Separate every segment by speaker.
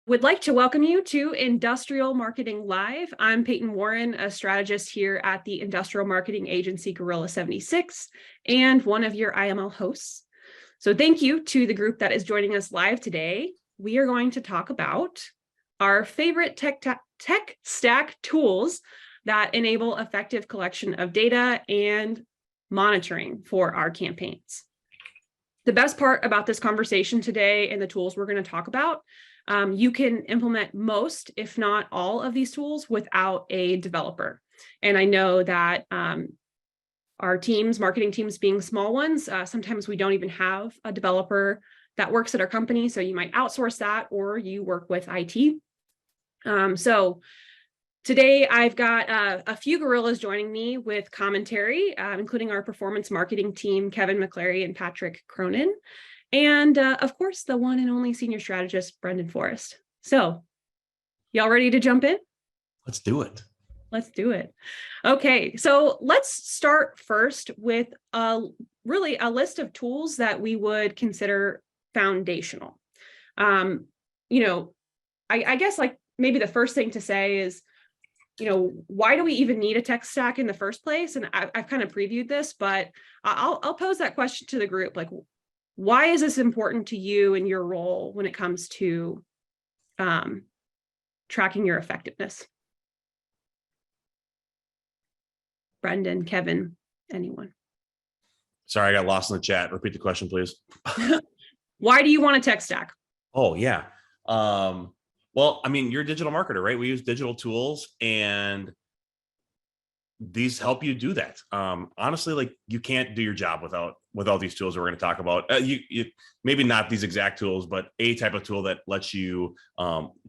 Speaker 1: Would like to welcome you to Industrial Marketing Live. I'm Peyton Warren, a strategist here at the industrial marketing agency Gorilla 76 and one of your IML hosts. So thank you to the group that is joining us live today. We are going to talk about our favorite tech stack tools that enable effective collection of data and monitoring for our campaigns. The best part about this conversation today and the tools we're going to talk about, you can implement most, if not all, of these tools without a developer. And I know that our teams, marketing teams being small ones, sometimes we don't even have a developer that works at our company. So you might outsource that or you work with IT. So today I've got a few gorillas joining me with commentary, including our performance marketing team, Kevin McClary and Patrick Cronin. And of course, the one and only senior strategist, Brendon Forrest. So y'all ready to jump in?
Speaker 2: Let's do it.
Speaker 1: Let's do it. Okay, so let's start first with really a list of tools that we would consider foundational. I guess like maybe the first thing to say is, why do we even need a tech stack in the first place? And I've kind of previewed this, but I'll pose that question to the group. Like, why is this important to you in your role when it comes to tracking your effectiveness? Brendon, Kevin, anyone?
Speaker 2: Sorry, I got lost in the chat. Repeat the question, please.
Speaker 1: Why do you want a tech stack?
Speaker 2: Oh, yeah. Well, I mean, you're a digital marketer, right? We use digital tools and these help you do that. Honestly, like you can't do your job without these tools that we're going to talk about. You maybe not these exact tools, but a type of tool that lets you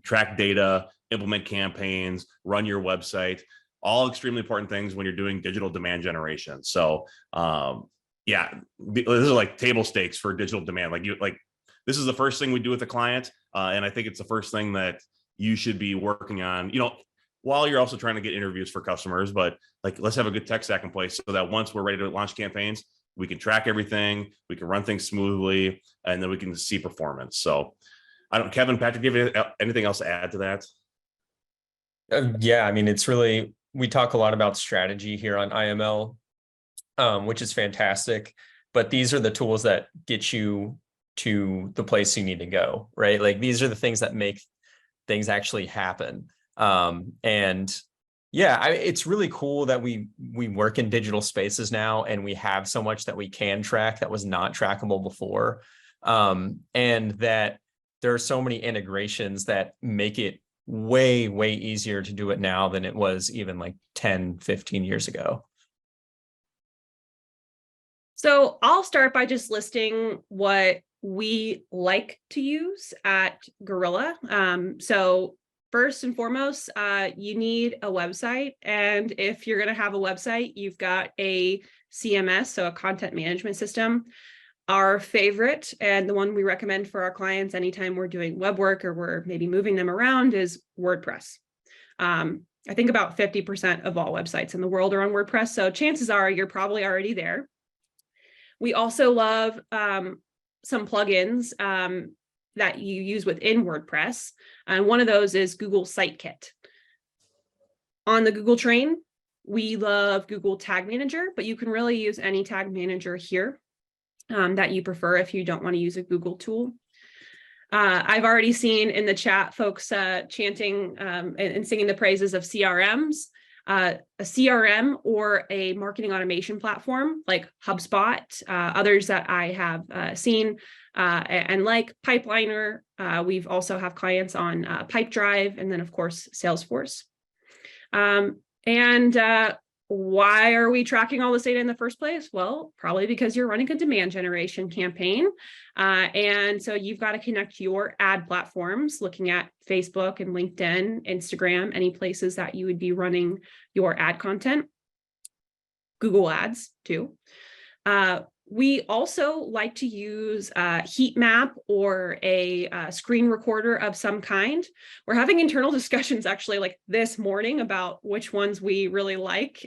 Speaker 2: track data, implement campaigns, run your website, all extremely important things when you're doing digital demand generation. So yeah, this is like table stakes for digital demand. This is the first thing we do with the client. And I think it's the first thing that you should be working on, while you're also trying to get interviews for customers, but like, let's have a good tech stack in place so that once we're ready to launch campaigns, we can track everything, we can run things smoothly, and then we can see performance. So Kevin, Patrick, do you have anything else to add to that?
Speaker 3: Yeah, I mean, we talk a lot about strategy here on IML, which is fantastic, but these are the tools that get you to the place you need to go, right? Like these are the things that make things actually happen. And yeah, it's really cool that we work in digital spaces now and we have so much that we can track that was not trackable before. And that there are so many integrations that make it way, way easier to do it now than it was even like 10, 15 years ago.
Speaker 1: So I'll start by just listing what we like to use at Gorilla. So first and foremost, you need a website. And if you're going to have a website, you've got a CMS, so a content management system. Our favorite and the one we recommend for our clients anytime we're doing web work or we're maybe moving them around is Wordpress. I think about 50% of all websites in the world are on WordPress. So chances are you're probably already there. We also love some plugins that you use within WordPress. And one of those is Google Site Kit. On the Google train, we love Google Tag Manager, but you can really use any tag manager here that you prefer if you don't want to use a Google tool. I've already seen in the chat folks chanting and singing the praises of CRMs. A CRM or a marketing automation platform like HubSpot, others that I have seen and like Pipeliner. We've also have clients on Pipedrive and then of course Salesforce. Why are we tracking all this data in the first place? Well, probably because you're running a demand generation campaign. And so you've got to connect your ad platforms, looking at Facebook and LinkedIn, Instagram, any places that you would be running your ad content. Google Ads too. We also like to use a heat map or a screen recorder of some kind. We're having internal discussions actually like this morning about which ones we really like.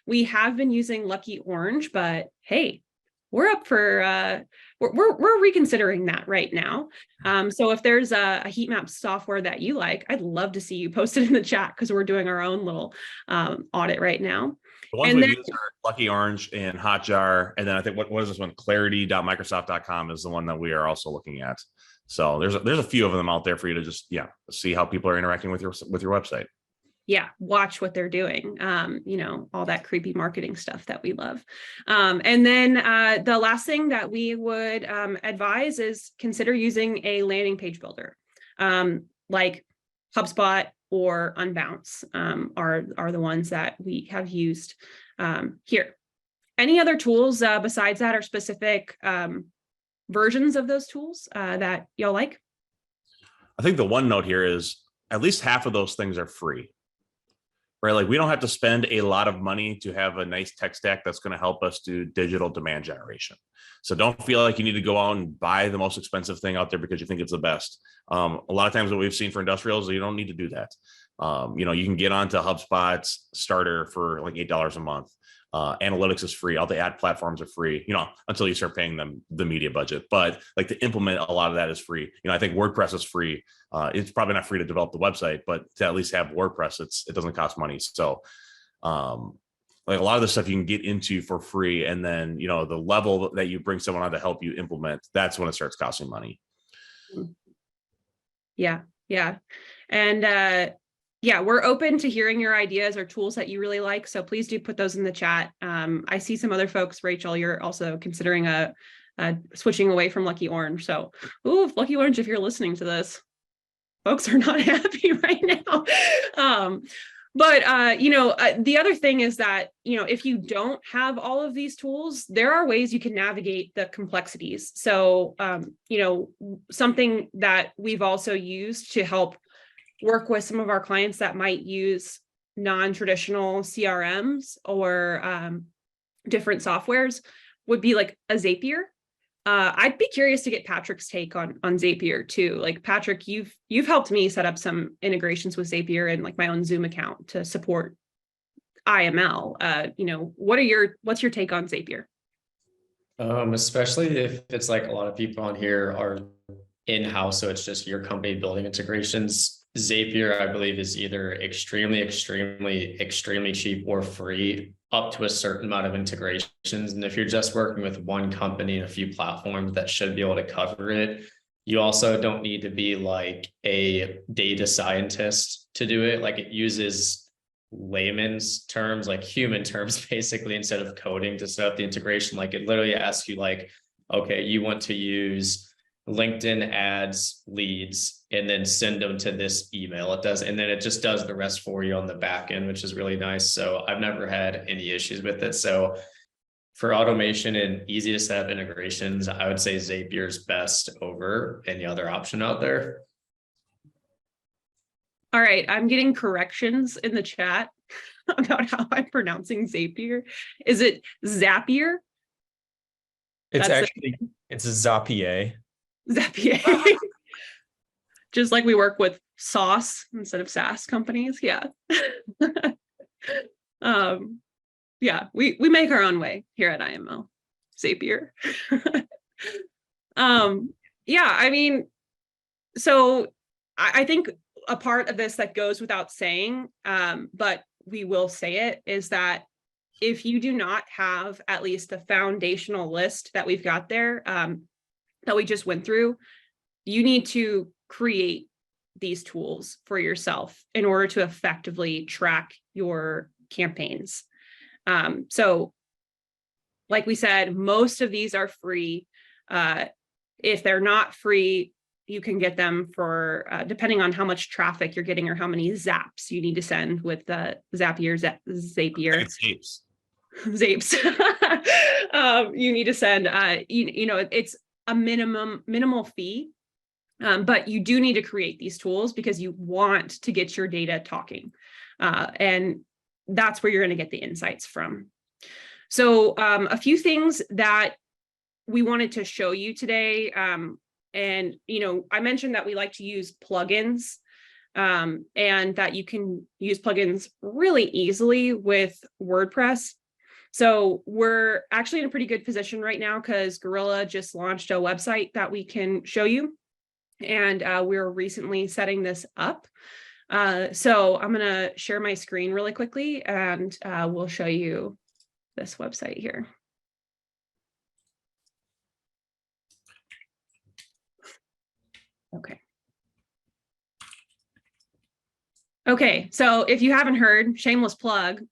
Speaker 1: We have been using Lucky Orange, but hey, we're up for we're reconsidering that right now. So if there's a heat map software that you like, I'd love to see you post it in the chat, because we're doing our own little audit right now.
Speaker 2: The ones
Speaker 1: And
Speaker 2: we've
Speaker 1: then,
Speaker 2: used are Lucky Orange and Hotjar. And then I think what is this one? Clarity.microsoft.com is the one that we are also looking at. So there's a few of them out there for you to just see how people are interacting with your website.
Speaker 1: yeah, watch what they're doing. All that creepy marketing stuff that we love. And then the last thing that we would advise is consider using a landing page builder, like HubSpot or Unbounce are the ones that we have used here. Any other tools besides that, or specific versions of those tools that y'all like?
Speaker 2: I think the one note here is at least half of those things are free, right? Like we don't have to spend a lot of money to have a nice tech stack that's going to help us do digital demand generation. So don't feel like you need to go out and buy the most expensive thing out there because you think it's the best. A lot of times what we've seen for industrials, you don't need to do that. You can get onto HubSpot's starter for like $8 a month. Analytics is free. All the ad platforms are free, until you start paying them the media budget. But like to implement a lot of that is free. I think WordPress is free. It's probably not free to develop the website, but to at least have WordPress, it doesn't cost money. So like a lot of the stuff you can get into for free. And then, the level that you bring someone on to help you implement, that's when it starts costing money.
Speaker 1: Yeah. And we're open to hearing your ideas or tools that you really like. So please do put those in the chat. I see some other folks, Rachel, you're also considering switching away from Lucky Orange. So, Lucky Orange, if you're listening to this, folks are not happy right now. The other thing is that, if you don't have all of these tools, there are ways you can navigate the complexities. So, something that we've also used to help work with some of our clients that might use non-traditional CRMs or different softwares would be like a Zapier. I'd be curious to get Patrick's take on Zapier too. Like Patrick, you've helped me set up some integrations with Zapier and like my own Zoom account to support IML. What's your take on Zapier?
Speaker 3: Especially if it's like a lot of people on here are in-house, so it's just your company building integrations. Zapier, I believe, is either extremely cheap or free up to a certain amount of integrations. And if you're just working with one company and a few platforms, that should be able to cover it. You also don't need to be like a data scientist to do it. Like it uses layman's terms, like human terms, basically, instead of coding to set up the integration. Like it literally asks you like, okay, you want to use LinkedIn ads leads and then send them to this email. It does, and then it just does the rest for you on the back end, which is really nice. So I've never had any issues with it. So for automation and easy to set up integrations, I would say Zapier's best over any other option out there.
Speaker 1: All right, I'm getting corrections in the chat about how I'm pronouncing Zapier. Is it Zapier?
Speaker 3: It's Zapier.
Speaker 1: Zapier. Just like we work with sauce instead of SaaS companies. Yeah. We make our own way here at IML. Zapier. So I think a part of this that goes without saying, but we will say it, is that if you do not have at least a foundational list that we've got there, that we just went through, you need to create these tools for yourself in order to effectively track your campaigns. So like we said, most of these are free. If they're not free, you can get them for, depending on how much traffic you're getting or how many zaps you need to send with the Zapier. Zapes. You need to send, it's a minimal fee, but you do need to create these tools because you want to get your data talking. And that's where you're going to get the insights from. So a few things that we wanted to show you today. And, I mentioned that we like to use plugins and that you can use plugins really easily with WordPress. So we're actually in a pretty good position right now because Gorilla just launched a website that we can show you. And we're recently setting this up. So I'm going to share my screen really quickly and we'll show you this website here. Okay. Okay, so if you haven't heard, shameless plug,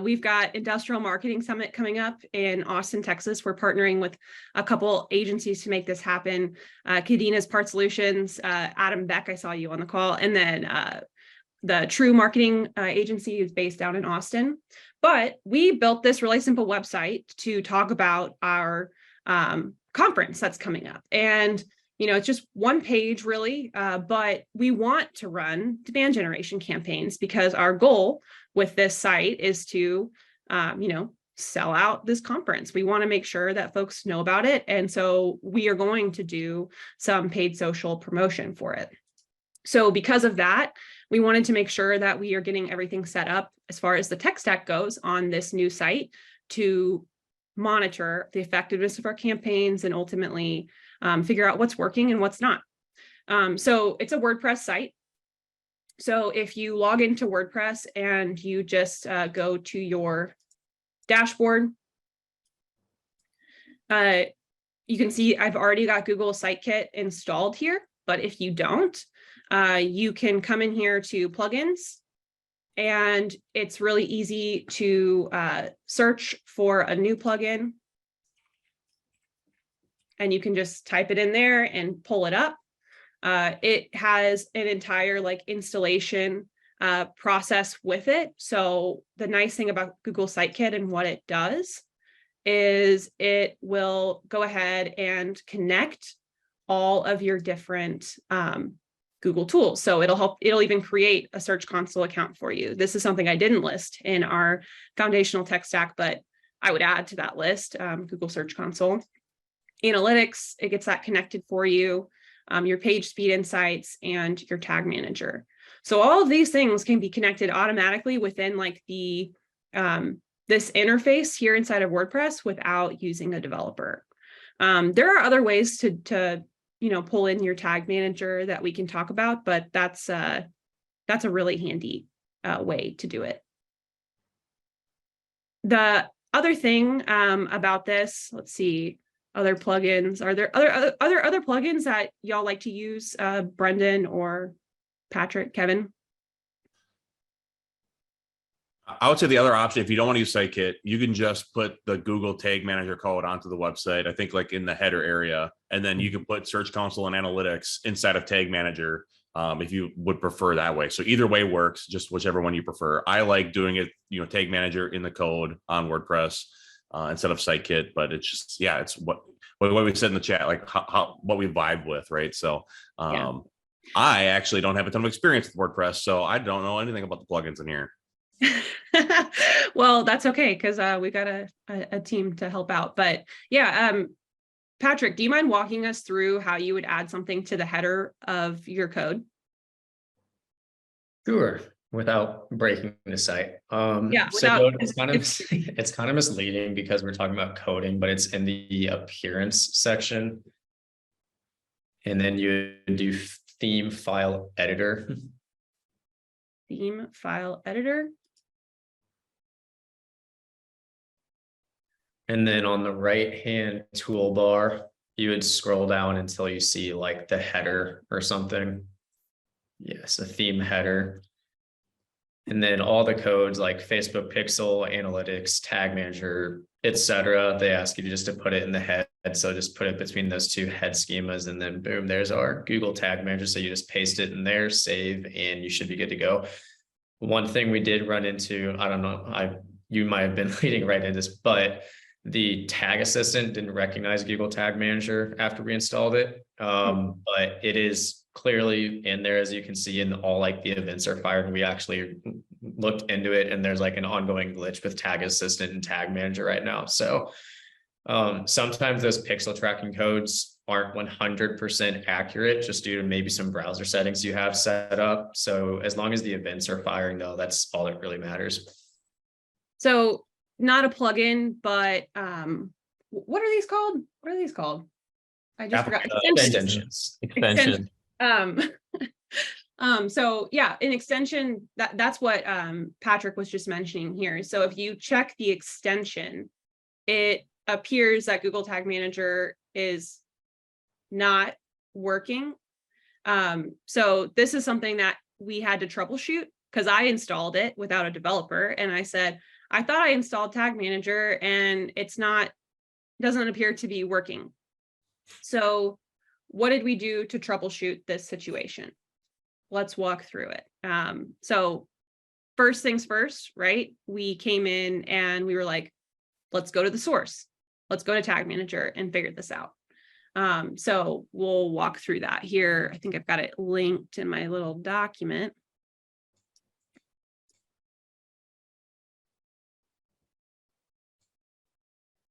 Speaker 1: we've got Industrial Marketing Summit coming up in Austin, Texas. We're partnering with a couple agencies to make this happen. Cadina's Part Solutions, Adam Beck, I saw you on the call, and then the True Marketing Agency is based down in Austin. But we built this really simple website to talk about our conference that's coming up. And it's just one page really, but we want to run demand generation campaigns because our goal with this site is to, sell out this conference. We want to make sure that folks know about it. And so we are going to do some paid social promotion for it. So because of that, we wanted to make sure that we are getting everything set up as far as the tech stack goes on this new site to monitor the effectiveness of our campaigns and ultimately figure out what's working and what's not. So it's a WordPress site. So if you log into WordPress and you just go to your dashboard, you can see I've already got Google Sitekit installed here. But if you don't, you can come in here to plugins. And it's really easy to search for a new plugin. And you can just type it in there and pull it up. It has an entire installation process with it. So the nice thing about Google Sitekit and what it does is it will go ahead and connect all of your different Google tools. So it'll even create a Search Console account for you. This is something I didn't list in our foundational tech stack, but I would add to that list, Google Search Console. Analytics, it gets that connected for you, your page speed insights, and your tag manager. So all of these things can be connected automatically within the this interface here inside of WordPress without using a developer. There are other ways to pull in your tag manager that we can talk about, but that's a really handy way to do it. The other thing about this, let's see. Other plugins. Are there other plugins that y'all like to use, Brendon or Patrick, Kevin?
Speaker 2: I would say the other option, if you don't want to use Sitekit, you can just put the Google Tag Manager code onto the website. I think in the header area, and then you can put Search Console and Analytics inside of Tag Manager if you would prefer that way. So either way works, just whichever one you prefer. I like doing it, Tag Manager in the code on WordPress instead of Sitekit, but it's just, it's what we said in the chat, what we vibe with, right? So I actually don't have a ton of experience with WordPress, so I don't know anything about the plugins in here.
Speaker 1: Well, that's okay because we've got a team to help out. But Patrick, do you mind walking us through how you would add something to the header of your code?
Speaker 3: Sure, without breaking the site. It's kind of misleading because we're talking about coding, but it's in the appearance section. And then you do theme file editor.
Speaker 1: Theme file editor.
Speaker 3: And then on the right-hand toolbar, you would scroll down until you see the header or something. Yes, a theme header. And then all the codes like Facebook Pixel, Analytics, Tag Manager, etc. They ask you just to put it in the head. So just put it between those two head schemas, and then boom, there's our Google Tag Manager. So you just paste it in there, save, and you should be good to go. One thing we did run into, I don't know, you might have been leading right into this, but the tag assistant didn't recognize Google Tag Manager after we installed it. But it is clearly in there, as you can see, and all the events are fired. And we actually looked into it, and there's an ongoing glitch with Tag Assistant and Tag Manager right now. So sometimes those pixel tracking codes aren't 100% accurate just due to maybe some browser settings you have set up. So as long as the events are firing, though, that's all that really matters.
Speaker 1: So not a plugin, but what are these called? What are these called? I just forgot.
Speaker 3: Extensions. Extension.
Speaker 1: So yeah, an extension, that's what Patrick was just mentioning here. So if you check the extension, it appears that Google Tag Manager is not working. So this is something that we had to troubleshoot because I installed it without a developer. And I said, I thought I installed Tag Manager and doesn't appear to be working. So what did we do to troubleshoot this situation? Let's walk through it. So first things first, right? We came in and we were like, let's go to the source. Let's go to Tag Manager and figure this out. So we'll walk through that here. I think I've got it linked in my little document.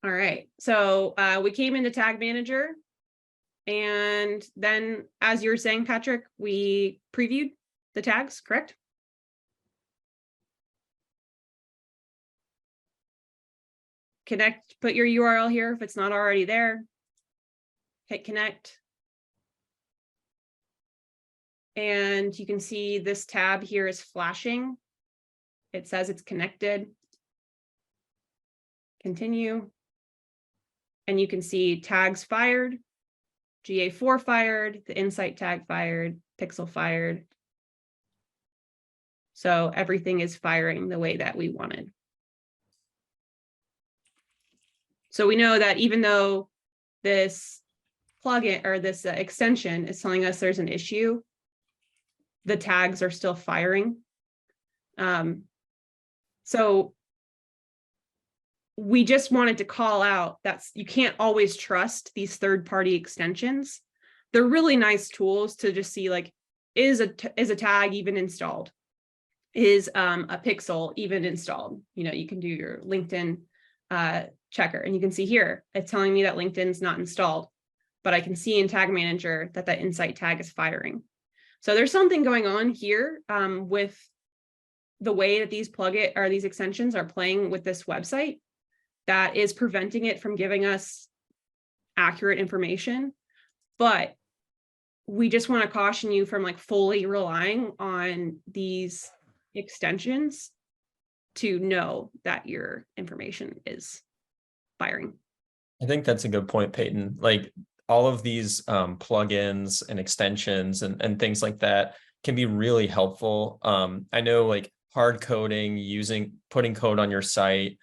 Speaker 1: All right, so we came into Tag Manager, and then, as you were saying, Patrick, we previewed the tags, correct? Connect, put your URL here if it's not already there. Hit connect. And you can see this tab here is flashing. It says it's connected. Continue. And you can see tags fired, GA4 fired, the insight tag fired, pixel fired. So everything is firing the way that we wanted. So we know that even though this plugin or this extension is telling us there's an issue, the tags are still firing. So we just wanted to call out that you can't always trust these third-party extensions. They're really nice tools to just see, like, is a tag even installed? Is a pixel even installed? You know, you can do your LinkedIn checker, and you can see here, it's telling me that LinkedIn's not installed, but I can see in Tag Manager that that insight tag is firing. So there's something going on here with the way that these extensions are playing with this website that is preventing it from giving us accurate information. But we just want to caution you from like fully relying on these extensions to know that your information is firing.
Speaker 3: I think that's a good point, Peyton. Like all of these plugins and extensions and things like that can be really helpful. I know like hard coding, putting code on your site,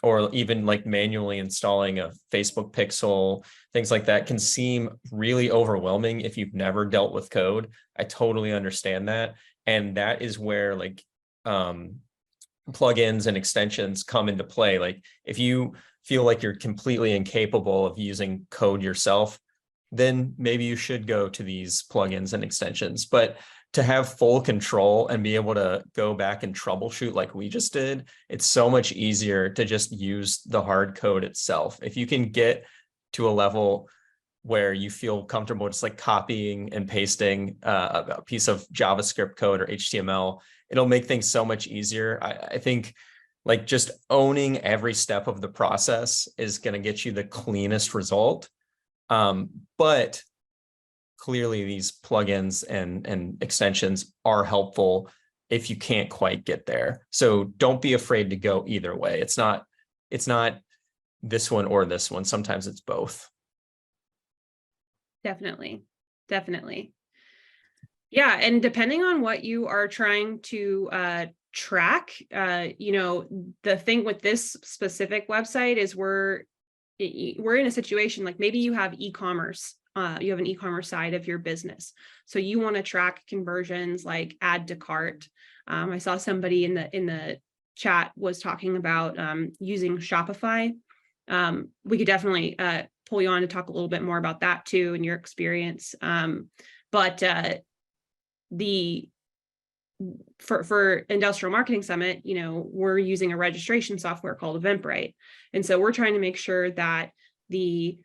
Speaker 3: or even like manually installing a Facebook pixel, things like that can seem really overwhelming if you've never dealt with code. I totally understand that. And that is where like plugins and extensions come into play. Like if you feel like you're completely incapable of using code yourself, then maybe you should go to these plugins and extensions. But to have full control and be able to go back and troubleshoot like we just did, it's so much easier to just use the hard code itself. If you can get to a level where you feel comfortable just like copying and pasting a piece of JavaScript code or HTML, it'll make things so much easier. I think like just owning every step of the process is going to get you the cleanest result. But clearly these plugins and extensions are helpful if you can't quite get there. So don't be afraid to go either way. It's not this one or this one. Sometimes it's both.
Speaker 1: Definitely. Yeah. And depending on what you are trying to track, you know, the thing with this specific website is we're in a situation like maybe you have e-commerce. You have an e-commerce side of your business. So you want to track conversions like add to cart. I saw somebody in the chat was talking about using Shopify. We could definitely pull you on to talk a little bit more about that too in your experience. But for Industrial Marketing Summit, you know, we're using a registration software called Eventbrite. And so we're trying to make sure that the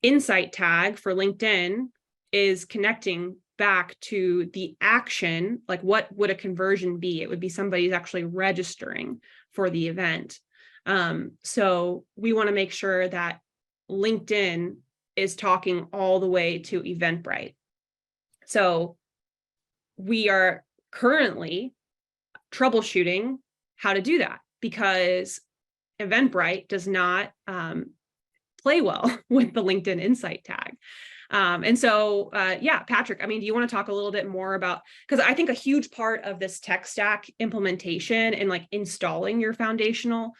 Speaker 1: insight tag for LinkedIn is connecting back to the action. Like what would a conversion be? It would be somebody's actually registering for the event. So we want to make sure that LinkedIn is talking all the way to Eventbrite. So we are currently troubleshooting how to do that, because Eventbrite does not play well with the LinkedIn Insight tag. And so, yeah, Patrick, I mean, do you want to talk a little bit more about, because I think a huge part of this tech stack implementation and like installing your foundational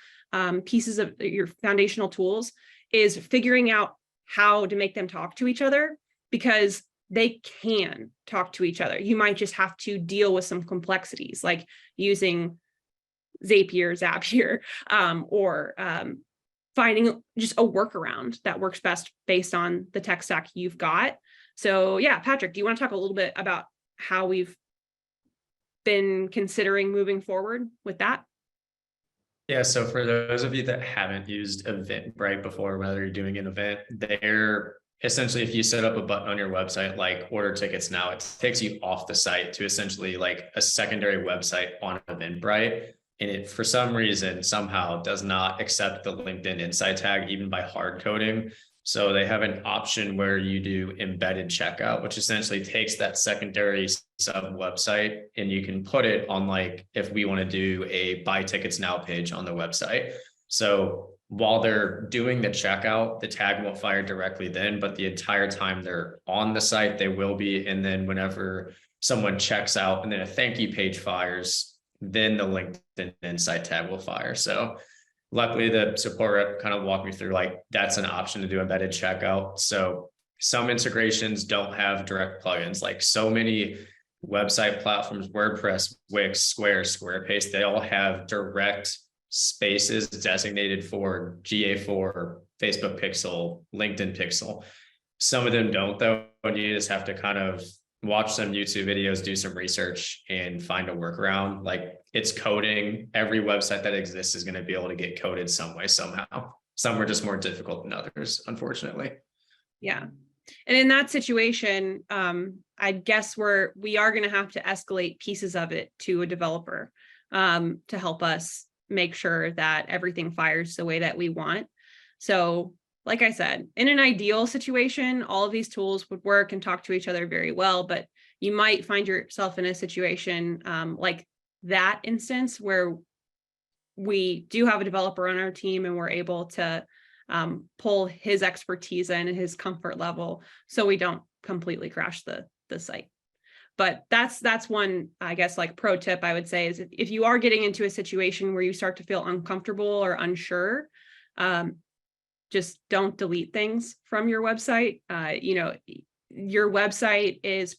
Speaker 1: pieces of your foundational tools is figuring out how to make them talk to each other, because they can talk to each other. You might just have to deal with some complexities, like using Zapier, or finding just a workaround that works best based on the tech stack you've got. So yeah, Patrick, do you want to talk a little bit about how we've been considering moving forward with that?
Speaker 4: Yeah, so for those of you that haven't used Eventbrite before, whether you're doing an event, they're essentially, if you set up a button on your website, like order tickets now, it takes you off the site to essentially like a secondary website on Eventbrite. And it, for some reason, somehow does not accept the LinkedIn Insight tag, even by hard coding. So they have an option where you do embedded checkout, which essentially takes that secondary sub website and you can put it on, like, if we want to do a buy tickets now page on the website. So while they're doing the checkout, the tag won't fire directly then, but the entire time they're on the site, they will be. And then whenever someone checks out and then a thank you page fires, then the LinkedIn Insight tag will fire. So luckily the support rep kind of walked me through, like, that's an option to do embedded checkout. So some integrations don't have direct plugins, like so many website platforms, WordPress, Wix, Square, Squarespace, they all have direct spaces designated for GA4, Facebook Pixel, LinkedIn Pixel. Some of them don't, though, and you just have to kind of watch some YouTube videos, do some research, and find a workaround. Like, it's coding. Every website that exists is going to be able to get coded some way, somehow. Some are just more difficult than others, unfortunately.
Speaker 1: Yeah. And in that situation, I guess we are going to have to escalate pieces of it to a developer to help us make sure that everything fires the way that we want. So like I said, in an ideal situation, all of these tools would work and talk to each other very well, but you might find yourself in a situation like that instance where we do have a developer on our team and we're able to pull his expertise in and his comfort level so we don't completely crash the site. But that's one, I guess, like pro tip I would say is if you are getting into a situation where you start to feel uncomfortable or unsure, just don't delete things from your website. Your website is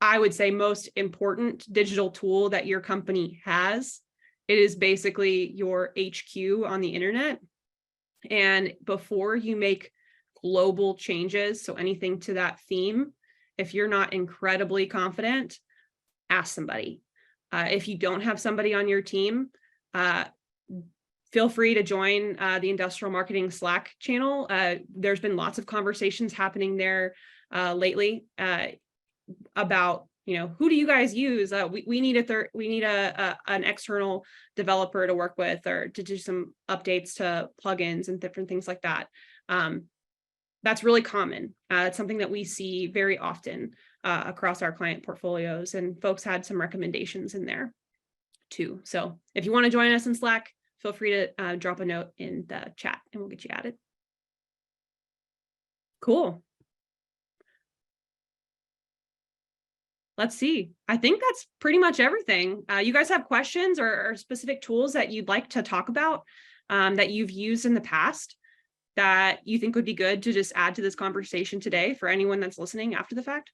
Speaker 1: I would say, most important digital tool that your company has. It is basically your HQ on the internet. And before you make global changes, so anything to that theme, if you're not incredibly confident, ask somebody. If you don't have somebody on your team, feel free to join the Industrial Marketing Slack channel. There's been lots of conversations happening there lately about, who do you guys use? We need an external developer to work with, or to do some updates to plugins and different things like that. That's really common. It's something that we see very often across our client portfolios, and folks had some recommendations in there too. So if you want to join us in Slack, feel free to drop a note in the chat and we'll get you added. Cool. Let's see. I think that's pretty much everything. You guys have questions or specific tools that you'd like to talk about that you've used in the past that you think would be good to just add to this conversation today for anyone that's listening after the fact?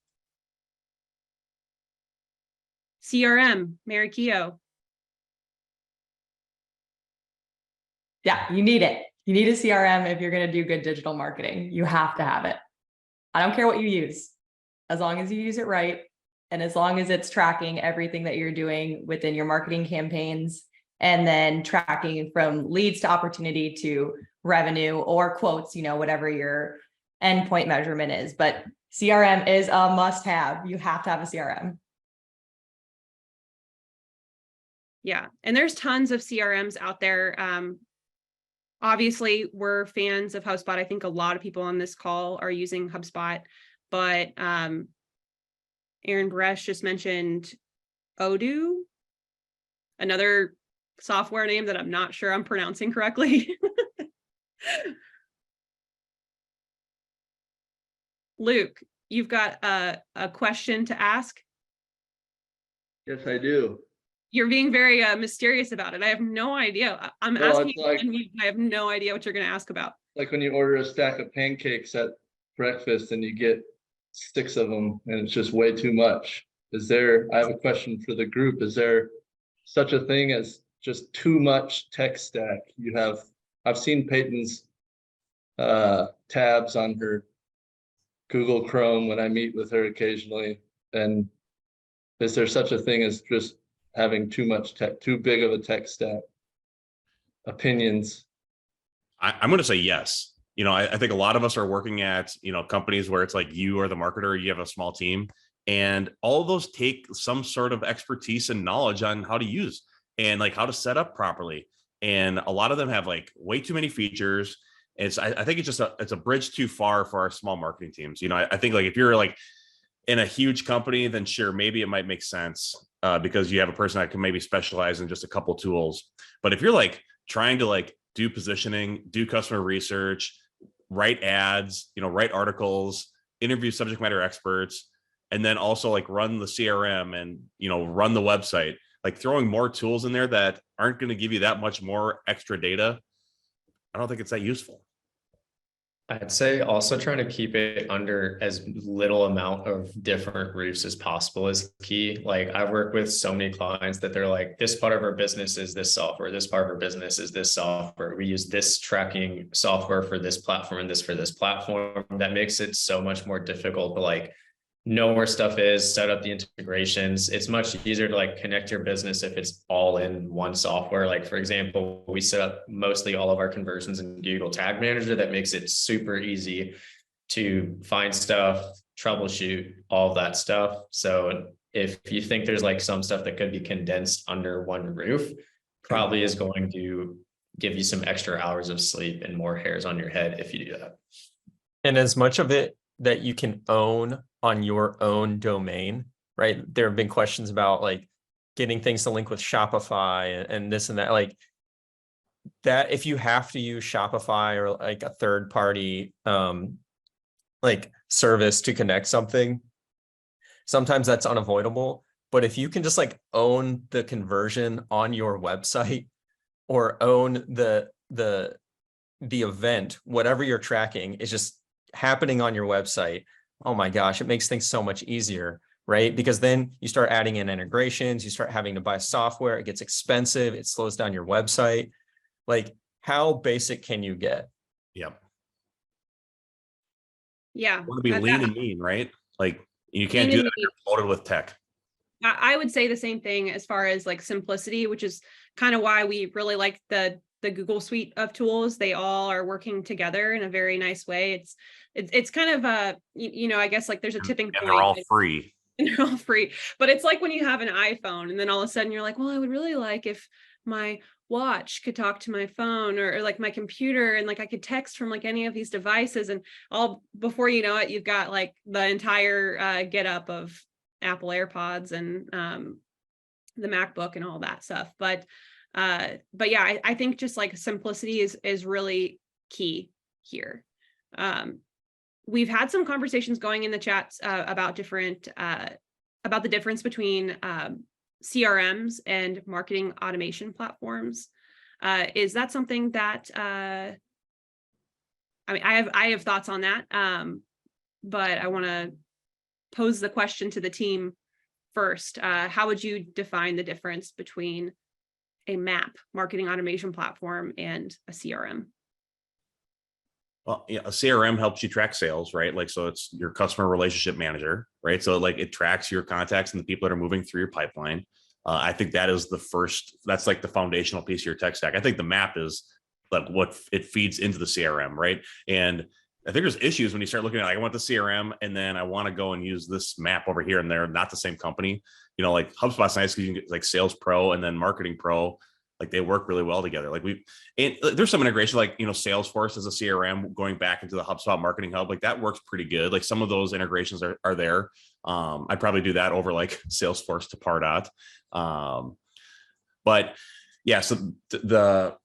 Speaker 1: CRM, Mary Keogh.
Speaker 5: Yeah, you need it. You need a CRM if you're going to do good digital marketing. You have to have it. I don't care what you use, as long as you use it right. And as long as it's tracking everything that you're doing within your marketing campaigns, and then tracking from leads to opportunity to revenue or quotes, whatever your endpoint measurement is. But CRM is a must have. You have to have a CRM.
Speaker 1: Yeah. And there's tons of CRMs out there. Obviously we're fans of HubSpot. I think a lot of people on this call are using HubSpot, but Aaron Bresh just mentioned Odoo, another software name that I'm not sure I'm pronouncing correctly. Luke, you've got a question to ask?
Speaker 6: Yes, I do.
Speaker 1: You're being very mysterious about it. I have no idea. I'm
Speaker 6: Well,
Speaker 1: asking
Speaker 6: it's
Speaker 1: you,
Speaker 6: like-
Speaker 1: and I have no idea what you're going to ask about.
Speaker 6: Like when you order a stack of pancakes at breakfast and you get 6 of them and it's just way too much. I have a question for the group. Is there such a thing as just too much tech stack? I've seen Peyton's tabs on her Google Chrome when I meet with her occasionally. And is there such a thing as just having too much tech, too big of a tech stack? Opinions?
Speaker 2: I'm going to say yes. You know, I think a lot of us are working at, you know, companies where it's like you are the marketer, you have a small team, and all of those take some sort of expertise and knowledge on how to use and like how to set up properly. And a lot of them have like way too many features. I think it's a bridge too far for our small marketing teams. You know, I think like if you're like in a huge company, then sure, maybe it might make sense because you have a person that can maybe specialize in just a couple tools. But if you're like trying to like do positioning, do customer research, write ads, you know, write articles, interview subject matter experts, and then also like run the CRM and, you know, run the website, like throwing more tools in there that aren't going to give you that much more extra data, I don't think it's that useful.
Speaker 4: I'd say also trying to keep it under as little amount of different roofs as possible is key. Like I've worked with so many clients that they're like, this part of our business is this software. This part of our business is this software. We use this tracking software for this platform and this for this platform. That makes it so much more difficult to like know where stuff is, set up the integrations. It's much easier to like connect your business if it's all in one software. Like for example, we set up mostly all of our conversions in Google Tag Manager. That makes it super easy to find stuff, troubleshoot, all of that stuff. So if you think there's like some stuff that could be condensed under one roof, probably is going to give you some extra hours of sleep and more hairs on your head if you do that.
Speaker 3: And as much of it that you can own on your own domain, right? There have been questions about like getting things to link with Shopify and this and that, like that. If you have to use Shopify or like a third party like service to connect something, sometimes that's unavoidable. But if you can just like own the conversion on your website or own the event, whatever you're tracking is just happening on your website, oh my gosh, it makes things so much easier, right? Because then you start adding in integrations, you start having to buy software, it gets expensive, it slows down your website. Like, how basic can you get?
Speaker 2: Yep.
Speaker 1: Yeah.
Speaker 2: Want to be lean and mean, right? Like you can't
Speaker 1: Lean
Speaker 2: do
Speaker 1: and
Speaker 2: that if you're loaded with tech.
Speaker 1: I would say the same thing as far as like simplicity, which is kind of why we really like the Google suite of tools. They all are working together in a very nice way. It's kind of a, you know, I guess like there's a tipping point.
Speaker 2: And they're all free.
Speaker 1: And they're all free. But it's like when you have an iPhone and then all of a sudden you're like, well, I would really like if my watch could talk to my phone or like my computer and like I could text from like any of these devices, and all before you know it, you've got like the entire get up of Apple AirPods and the MacBook and all that stuff. But yeah, I think just like simplicity is really key here. We've had some conversations going in the chats about the difference between CRMs and marketing automation platforms. Is that something that I mean, I have thoughts on that, but I want to pose the question to the team first. How would you define the difference between a MAP, marketing automation platform, and a CRM?
Speaker 2: Well, yeah, a CRM helps you track sales, right? Like, so it's your customer relationship manager, right? So like it tracks your contacts and the people that are moving through your pipeline. I think that is that's like the foundational piece of your tech stack. I think the MAP is like what it feeds into the CRM, right? And I think there's issues when you start looking at, like, I want the CRM and then I want to go and use this map over here, and they're not the same company. You know, like HubSpot's nice because you can get like Sales Pro and then Marketing Pro. Like they work really well together. Like and there's some integration, like, you know, Salesforce as a CRM going back into the HubSpot Marketing Hub, like that works pretty good. Like some of those integrations are there. I'd probably do that over like Salesforce to Pardot. But yeah, so the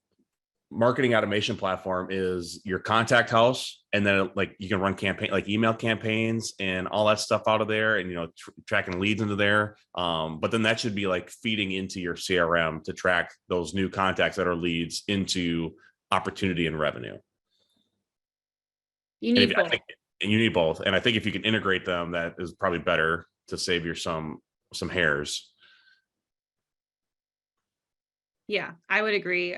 Speaker 2: marketing automation platform is your contact house, and then like you can run campaign, like email campaigns and all that stuff out of there, and, you know, tracking leads into there. But then that should be like feeding into your CRM to track those new contacts that are leads into opportunity and revenue.
Speaker 1: You need both.
Speaker 2: And you need both. And I think if you can integrate them, that is probably better to save your some hairs.
Speaker 1: Yeah, I would agree.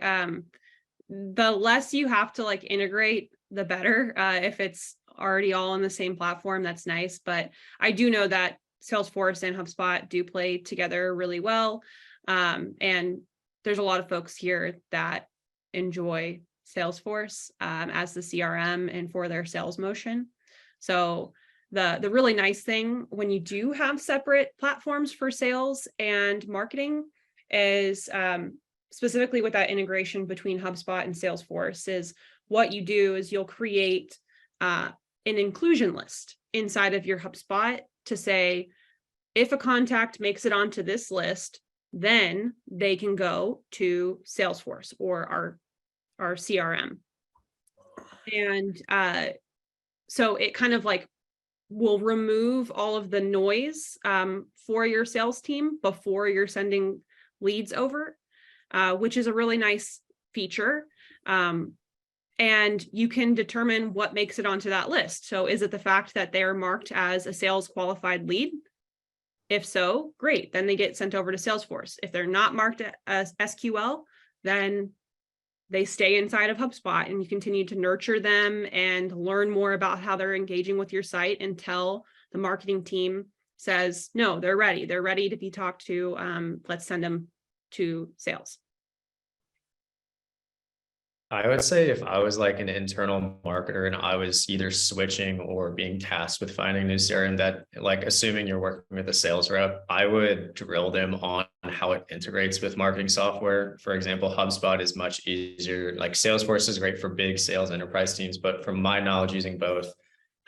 Speaker 1: The less you have to like integrate, the better. If it's already all on the same platform, that's nice. But I do know that Salesforce and HubSpot do play together really well. And there's a lot of folks here that enjoy Salesforce as the CRM and for their sales motion. So the really nice thing when you do have separate platforms for sales and marketing is specifically with that integration between HubSpot and Salesforce, is what you do is you'll create an inclusion list inside of your HubSpot to say, if a contact makes it onto this list, then they can go to Salesforce or our CRM. And so it kind of like will remove all of the noise for your sales team before you're sending leads over. Which is a really nice feature. And you can determine what makes it onto that list. So is it the fact that they're marked as a sales qualified lead? If so, great, then they get sent over to Salesforce. If they're not marked as SQL, then they stay inside of HubSpot, and you continue to nurture them and learn more about how they're engaging with your site until the marketing team says, no, they're ready. They're ready to be talked to. Let's send them to sales.
Speaker 4: I would say if I was like an internal marketer and I was either switching or being tasked with finding a new CRM, that, like, assuming you're working with a sales rep, I would drill them on how it integrates with marketing software. For example, HubSpot is much easier. Like Salesforce is great for big sales enterprise teams, but from my knowledge using both,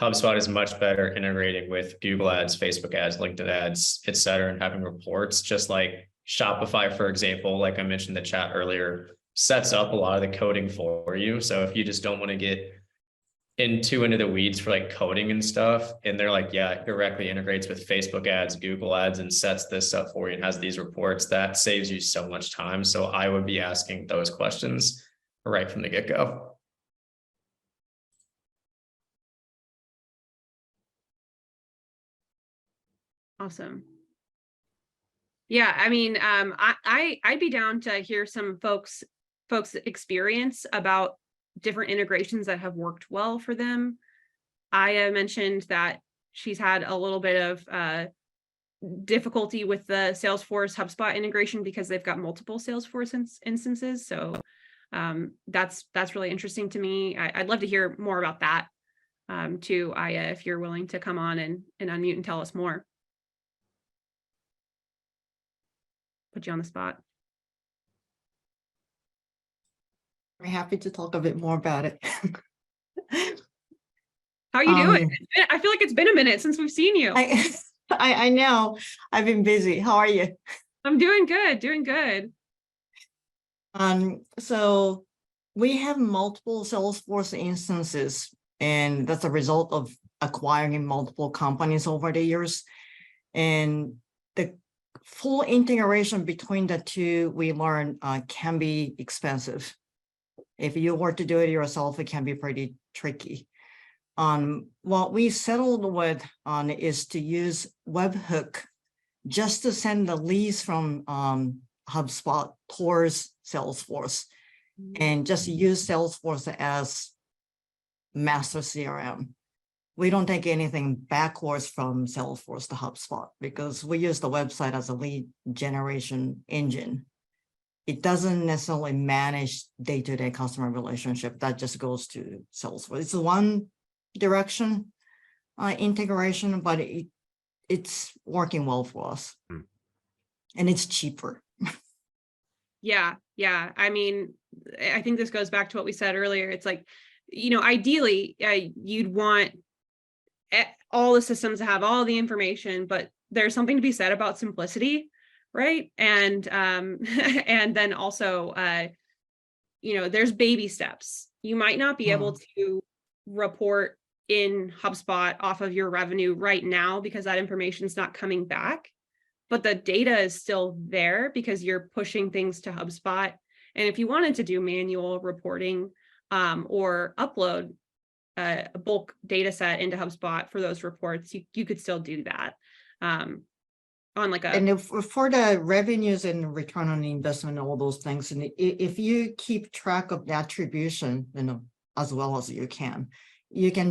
Speaker 4: HubSpot is much better integrating with Google ads, Facebook ads, LinkedIn ads, et cetera, and having reports. Just like Shopify, for example, like I mentioned in the chat earlier, sets up a lot of the coding for you. So if you just don't want to get into the weeds for like coding and stuff, and they're like, yeah, it directly integrates with Facebook ads, Google ads, and sets this up for you and has these reports, that saves you so much time. So I would be asking those questions right from the get-go.
Speaker 1: Awesome. Yeah, I mean, I'd be down to hear some folks' experience about different integrations that have worked well for them. Aya mentioned that she's had a little bit of difficulty with the Salesforce HubSpot integration because they've got multiple Salesforce instances. So that's really interesting to me. I'd love to hear more about that too, Aya, if you're willing to come on and unmute and tell us more. Put you on the spot.
Speaker 7: I'm happy to talk a bit more about it.
Speaker 1: How are you doing? I feel like it's been a minute since we've seen you.
Speaker 7: I know. I've been busy. How are you?
Speaker 1: I'm doing good, doing good.
Speaker 7: So we have multiple Salesforce instances, and that's a result of acquiring multiple companies over the years. And the full integration between the two, we learned, can be expensive. If you were to do it yourself, it can be pretty tricky. What we settled with is to use webhook just to send the leads from HubSpot towards Salesforce, and just use Salesforce as master CRM. We don't take anything backwards from Salesforce to HubSpot because we use the website as a lead generation engine. It doesn't necessarily manage day-to-day customer relationship. That just goes to Salesforce. It's one direction integration, but it's working well for us. And it's cheaper.
Speaker 1: Yeah. I mean, I think this goes back to what we said earlier. It's like, ideally, you'd want all the systems to have all the information, but there's something to be said about simplicity, right? And and then also, there's baby steps. You might not be able to report in HubSpot off of your revenue right now because that information is not coming back, but the data is still there because you're pushing things to HubSpot. And if you wanted to do manual reporting or upload a bulk data set into HubSpot for those reports, you could still do that on like a.
Speaker 7: And if for the revenues and return on investment, all those things, and if you keep track of the attribution, as well as you can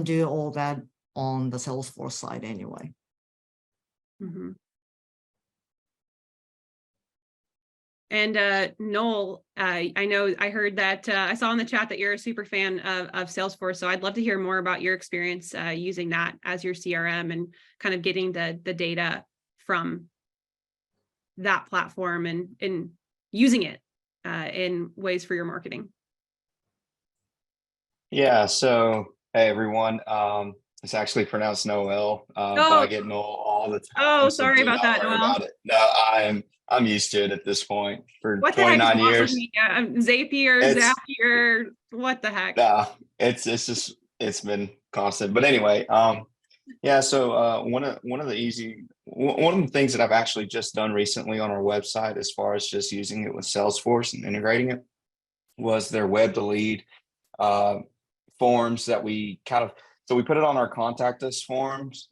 Speaker 7: do all that on the Salesforce side anyway.
Speaker 1: Mm-hmm. And Noel, I know I heard that I saw in the chat that you're a super fan of Salesforce. So I'd love to hear more about your experience using that as your CRM and kind of getting the data from that platform and using it in ways for your marketing.
Speaker 8: Yeah, so hey everyone, it's actually pronounced Noel, but I get Noel all the time.
Speaker 1: Oh,
Speaker 8: so
Speaker 1: sorry
Speaker 8: do
Speaker 1: about
Speaker 8: not
Speaker 1: that,
Speaker 8: worry
Speaker 1: Noel.
Speaker 8: about it. No, I'm used to it at this point for
Speaker 1: What the
Speaker 8: 29
Speaker 1: heck is
Speaker 8: years.
Speaker 1: Zapier, what the heck?
Speaker 8: Nah, it's been constant. But anyway, yeah, so one of the things that I've actually just done recently on our website as far as just using it with Salesforce and integrating it was their web to lead forms that we so we put it on our contact us forms,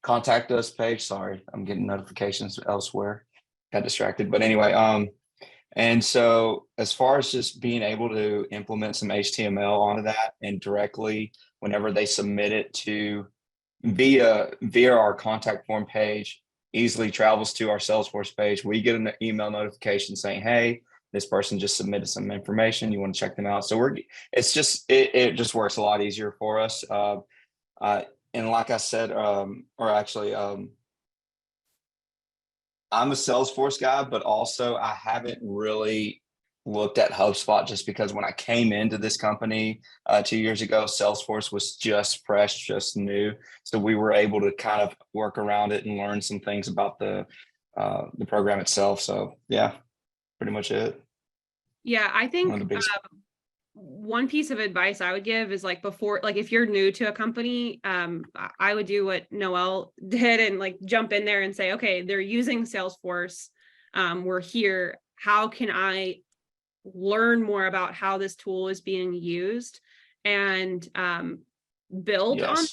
Speaker 8: contact us page. Sorry, I'm getting notifications elsewhere. Got distracted. But anyway, and so as far as just being able to implement some HTML onto that and directly whenever they submit it to via our contact form page, easily travels to our Salesforce page. We get an email notification saying, hey, this person just submitted some information. You want to check them out. So it just works a lot easier for us. And like I said, I'm a Salesforce guy, but also I haven't really looked at HubSpot just because when I came into this company 2 years ago, Salesforce was just fresh, just new. So we were able to kind of work around it and learn some things about the program itself. So yeah, pretty much it.
Speaker 1: Yeah, I think one piece of advice I would give is if you're new to a company, I would do what Noel did and jump in there and say, okay, they're using Salesforce. We're here. How can I learn more about how this tool is being used and build on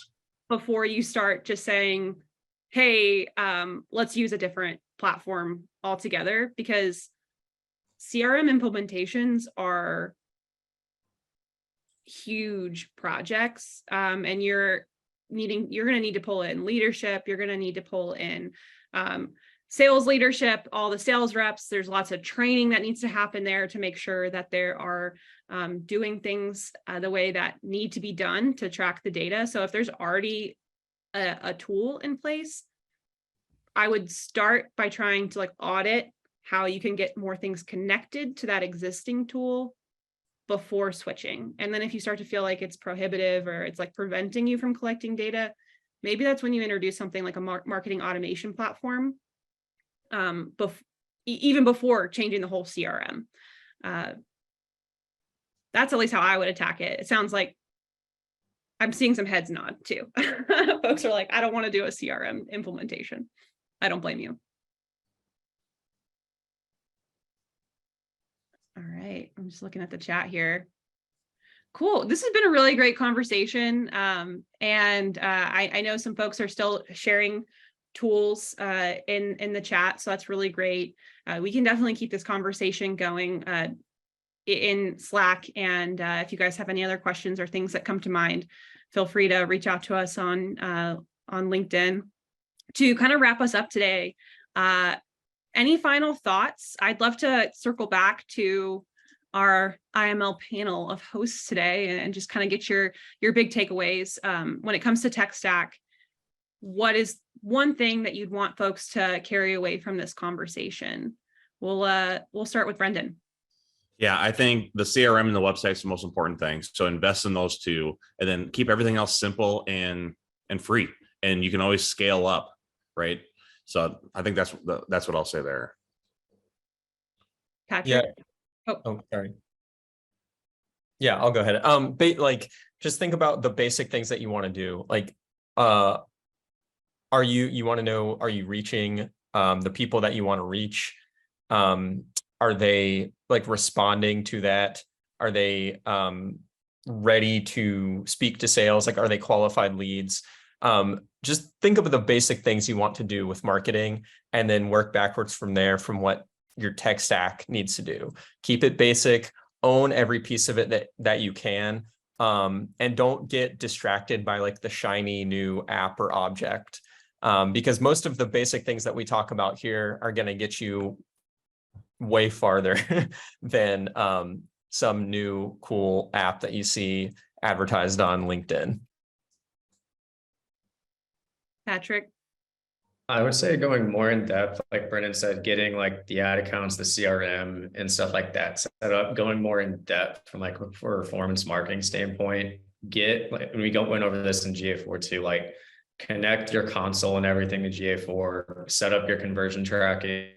Speaker 1: before you start just saying, hey, let's use a different platform altogether, because CRM implementations are huge projects, and you're going to need to pull in leadership. You're going to need to pull in sales leadership, all the sales reps. There's lots of training that needs to happen there to make sure that they are doing things the way that need to be done to track the data. So if there's already a tool in place, I would start by trying to audit how you can get more things connected to that existing tool before switching. And then if you start to feel like it's prohibitive or it's preventing you from collecting data, maybe that's when you introduce something like a marketing automation platform, even before changing the whole CRM. That's at least how I would attack it. It sounds like I'm seeing some heads nod too. Folks are like, I don't want to do a CRM implementation. I don't blame you. All right, I'm just looking at the chat here. Cool. This has been a really great conversation. And I know some folks are still sharing tools in the chat, so that's really great. We can definitely keep this conversation going in Slack. And if you guys have any other questions or things that come to mind, feel free to reach out to us on LinkedIn. To kind of wrap us up today, any final thoughts? I'd love to circle back to our IML panel of hosts today and just kind of get your big takeaways. When it comes to tech stack, what is one thing that you'd want folks to carry away from this conversation? We'll start with Brendon.
Speaker 2: Yeah, I think the CRM and the website is the most important thing. So invest in those two, and then keep everything else simple and free. And you can always scale up, right? So I think that's what I'll say there.
Speaker 1: Patrick?
Speaker 3: Yeah. Oh, sorry. Yeah, I'll go ahead. Like, just think about the basic things that you want to do. Like, you want to know, are you reaching the people that you want to reach? Are they like responding to that? Are they ready to speak to sales? Like, are they qualified leads? Just think of the basic things you want to do with marketing, and then work backwards from there, from what your tech stack needs to do. Keep it basic, own every piece of it that you can, and don't get distracted by like the shiny new app or object, because most of the basic things that we talk about here are going to get you way farther than some new cool app that you see advertised on LinkedIn.
Speaker 1: Patrick?
Speaker 4: I would say going more in depth, like Brendon said, getting like the ad accounts, the CRM and stuff like that set up, going more in depth from like for a performance marketing standpoint. Get, like, when we went over this in GA4 too, like connect your console and everything to GA4, set up your conversion tracking,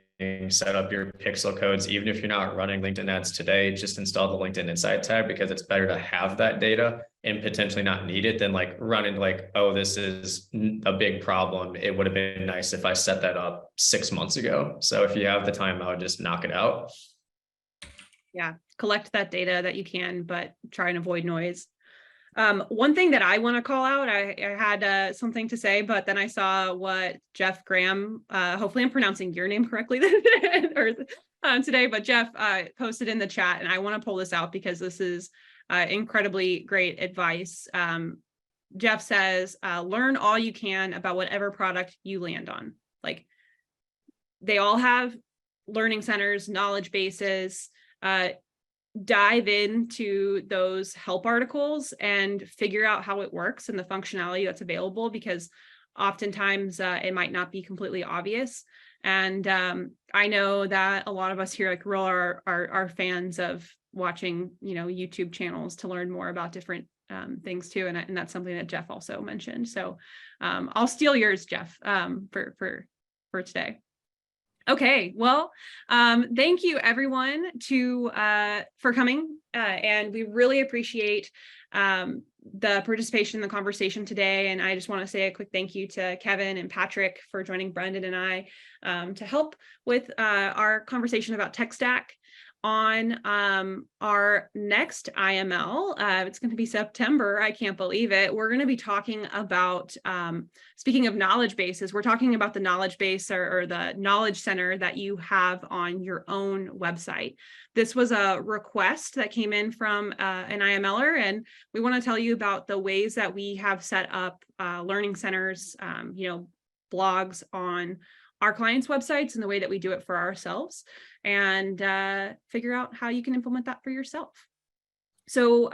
Speaker 4: set up your pixel codes. Even if you're not running LinkedIn ads today, just install the LinkedIn Insight tab, because it's better to have that data and potentially not need it than like run into like, oh, this is a big problem. It would have been nice if I set that up 6 months ago. So if you have the time, I would just knock it out.
Speaker 1: Yeah, collect that data that you can, but try and avoid noise. One thing that I want to call out, I had something to say, but then I saw what Jeff Graham, hopefully I'm pronouncing your name correctly today, but Jeff posted in the chat, and I want to pull this out because this is incredibly great advice. Jeff says, learn all you can about whatever product you land on. Like, they all have learning centers, knowledge bases. Dive into those help articles and figure out how it works and the functionality that's available, because oftentimes it might not be completely obvious. And I know that a lot of us here at Gorilla are fans of watching, YouTube channels to learn more about different things too. And that's something that Jeff also mentioned. So I'll steal yours, Jeff, for today. Okay, well, thank you everyone for coming, and we really appreciate the participation in the conversation today. And I just want to say a quick thank you to Kevin and Patrick for joining Brendon and I to help with our conversation about tech stack. On our next IML, it's going to be September. I can't believe it. We're going to be talking about, speaking of knowledge bases, we're talking about the knowledge base or the knowledge center that you have on your own website. This was a request that came in from an IMLer, and we want to tell you about the ways that we have set up learning centers, blogs on our clients' websites and the way that we do it for ourselves, and figure out how you can implement that for yourself. So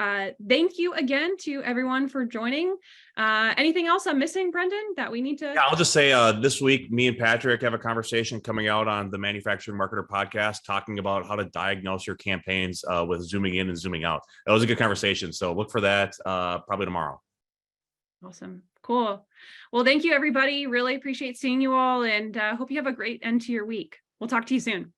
Speaker 1: thank you again to everyone for joining. Anything else I'm missing, Brendon, that we need to?
Speaker 2: Yeah, I'll just say this week, me and Patrick have a conversation coming out on the Manufacturing Marketer podcast, talking about how to diagnose your campaigns with zooming in and zooming out. That was a good conversation. So look for that probably tomorrow.
Speaker 1: Awesome. Cool. Well, thank you, everybody. Really appreciate seeing you all, and hope you have a great end to your week. We'll talk to you soon.